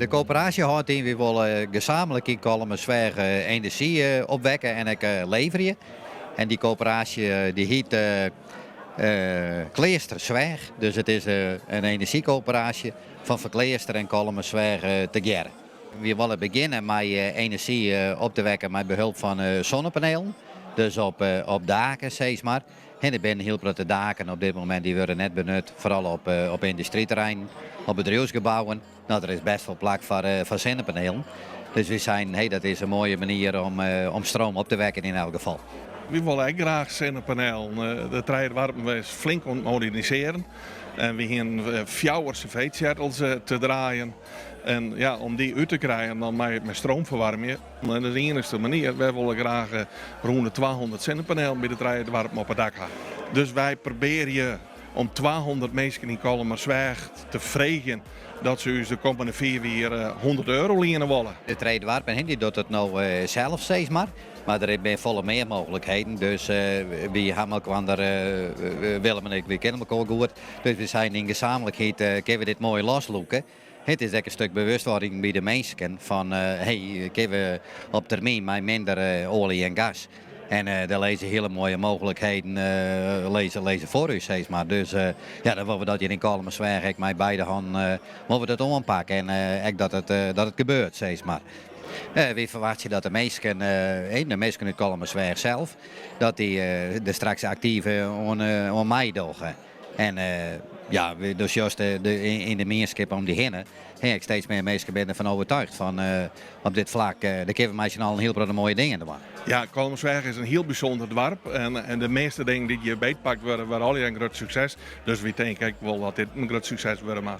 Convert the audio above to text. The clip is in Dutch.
De coöperatie houdt in, we willen gezamenlijk in Kolmersweg energie opwekken en ik leveren. En die coöperatie die heet Kleestersweg. Dus het is een energiecoöperatie van Verkleester en Kolmersweg together. We willen beginnen met energie op te wekken met behulp van zonnepanelen. Dus op daken, zeg maar. En er zijn heel grote daken op dit moment die worden net benut, vooral op industrieterreinen, op bedrijfsgebouwen. Nou, er is best veel plek voor zonnepanelen. Dus we zijn, dat is een mooie manier om stroom op te wekken in elk geval. We willen ook graag zonnepanelen. De trein is flink aan het moderniseren. En we hebben 4 cv-shuttles te draaien. En ja, om die uit te krijgen dan met stroomverwarming. En dat is de enige manier. Wij willen graag rond de 200 zonnepanelen bij de trein op het dak hebben. Dus wij proberen om 200 mensen in Kolmersweg te vragen dat ze ons de komende 4 weer €100 lenen willen. De trein die doet het nou zelf steeds maar er zijn volle meer mogelijkheden. Dus we hebben elkaar, Willem en ik, we kennen elkaar goed. Dus we zijn in gezamenlijkheid, kunnen we dit mooi losloeken. Het is ook een stuk bewustwording bij de mensen van, kunnen we op termijn met minder olie en gas. En daar lezen hele mooie mogelijkheden lezen voor u, zeg maar. Dus dan willen we dat hier in Kolmersweg met beide handen we dat ompakken en dat het gebeurt, zeg maar. We verwachten dat de mensen uit Kolmersweg zelf, dat die er straks actief aan mij doen. En dus juist in de meerskip om die hinnen, ik steeds meer mensen ben ervan overtuigd van op dit vlak, daar kunnen we al een heel grote mooie dingen doen. Ja, Kolmersweg is een heel bijzonder dorp en de meeste dingen die je beetpakt worden al een groot succes. Dus we denken wel dat dit een groot succes worden mag.